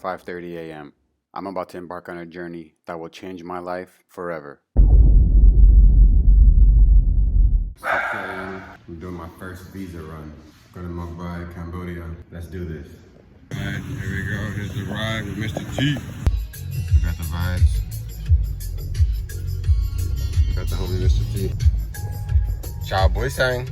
5:30 a.m. I'm about to embark on a journey that will change my life forever. 6 a.m. I'm doing my first visa run. Going to Moc Bai, Cambodia. Let's do this. Alright, here we go. Here's the ride with Mr. T. We got the vibes. We got the homie Mr. T. Ciao, boy sang.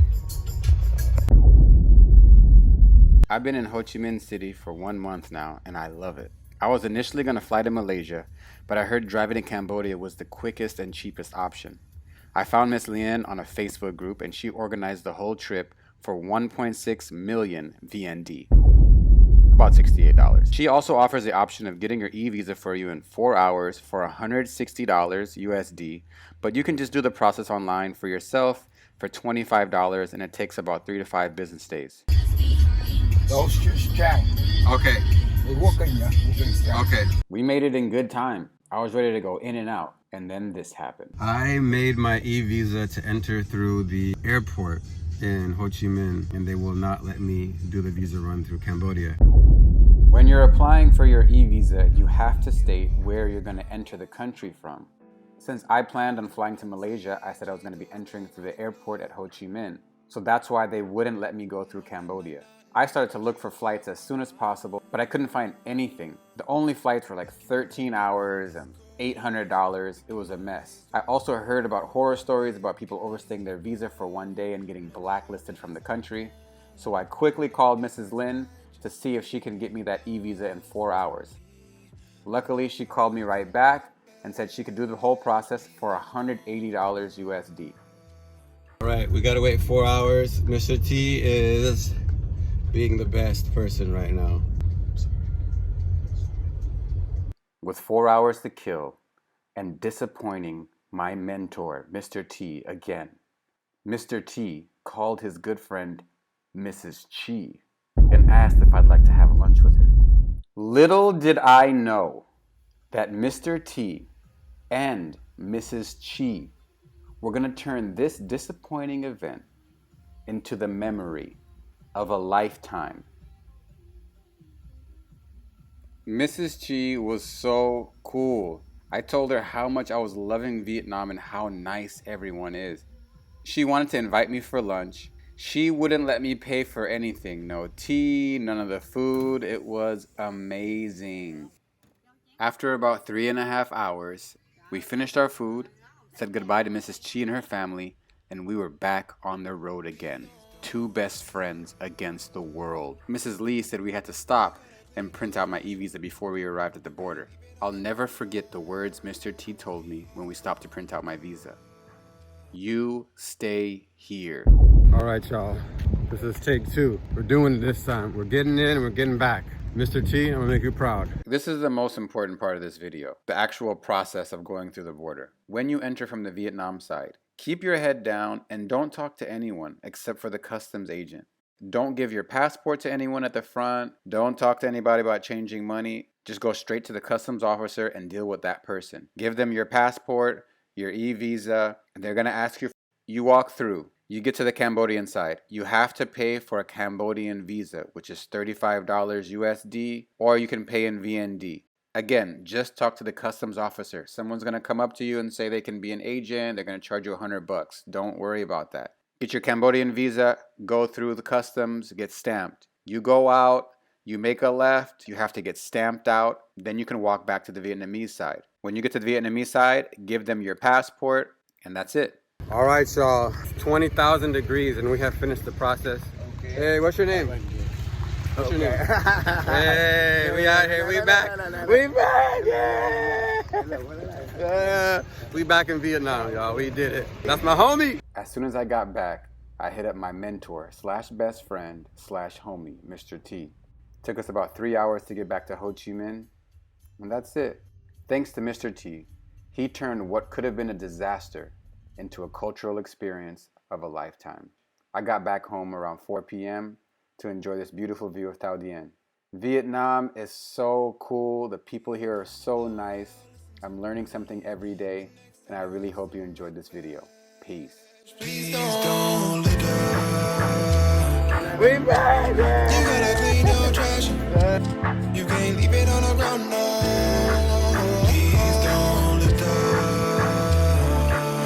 I've been in Ho Chi Minh City for 1 month now, and I love it. I was initially going to fly to Malaysia, but I heard driving in Cambodia was the quickest and cheapest option. I found Miss Lien on a Facebook group, and she organized the whole trip for 1.6 million VND, about $68. She also offers the option of getting your e-visa for you in 4 hours for $160 USD, but you can just do the process online for yourself for $25, and it takes about 3 to 5 business days. Okay. Okay. We made it in good time. I was ready to go in and out, and then this happened. I made my e-visa to enter through the airport in Ho Chi Minh, and they will not let me do the visa run through Cambodia. When you're applying for your e-visa, you have to state where you're going to enter the country from. Since I planned on flying to Malaysia, I said I was going to be entering through the airport at Ho Chi Minh. So that's why they wouldn't let me go through Cambodia. I started to look for flights as soon as possible, but I couldn't find anything. The only flights were like 13 hours and $800. It was a mess. I also heard about horror stories about people overstaying their visa for 1 day and getting blacklisted from the country. So I quickly called Mrs. Lin to see if she can get me that e-visa in 4 hours. Luckily, she called me right back and said she could do the whole process for $180 USD. All right, we gotta wait 4 hours. Mr. T is being the best person right now. With 4 hours to kill and disappointing my mentor, Mr. T, again, Mr. T called his good friend, Mrs. Chi, and asked if I'd like to have lunch with her. Little did I know that Mr. T and Mrs. Chi were going to turn this disappointing event into the memory of a lifetime. Mrs. Chi was so cool. I told her how much I was loving Vietnam and how nice everyone is. She wanted to invite me for lunch. She wouldn't let me pay for anything. No tea, none of the food. It was amazing. After about 3.5 hours, we finished our food, said goodbye to Mrs. Chi and her family, and we were back on the road again. 2 best friends against the world. Mrs. Lee said we had to stop and print out my e-visa before we arrived at the border. I'll never forget the words Mr. T told me when we stopped to print out my visa. You stay here. All right, y'all. This is take 2. We're doing it this time. We're getting in and we're getting back. Mr. T, I'm gonna make you proud. This is the most important part of this video, the actual process of going through the border. When you enter from the Vietnam side, keep your head down and don't talk to anyone except for the customs agent. Don't give your passport to anyone at the front. Don't talk to anybody about changing money. Just go straight to the customs officer and deal with that person. Give them your passport, your e-visa, and they're gonna ask you. You walk through. You get to the Cambodian side. You have to pay for a Cambodian visa, which is $35 USD, or you can pay in VND. Again, just talk to the customs officer. Someone's gonna come up to you and say they can be an agent. They're gonna charge you $100. Don't worry about that. Get your Cambodian visa, go through the customs, get stamped. You go out, you make a left, you have to get stamped out, then you can walk back to the Vietnamese side. When you get to the Vietnamese side, give them your passport, and that's it. All right, y'all, 20,000 degrees, and we have finished the process. Okay. Hey, what's your name? What's your name? Hey, we out here, we back. We back, yeah! Yeah, we back in Vietnam, y'all. We did it. That's my homie. As soon as I got back, I hit up my mentor / best friend / homie, Mr. T. Took us about 3 hours to get back to Ho Chi Minh, and that's it. Thanks to Mr. T, he turned what could have been a disaster into a cultural experience of a lifetime. I got back home around 4 p.m. to enjoy this beautiful view of Thao Dien. Vietnam is so cool. The people here are so nice. I'm learning something every day, and I really hope you enjoyed this video. Peace. Please don't let go. We back!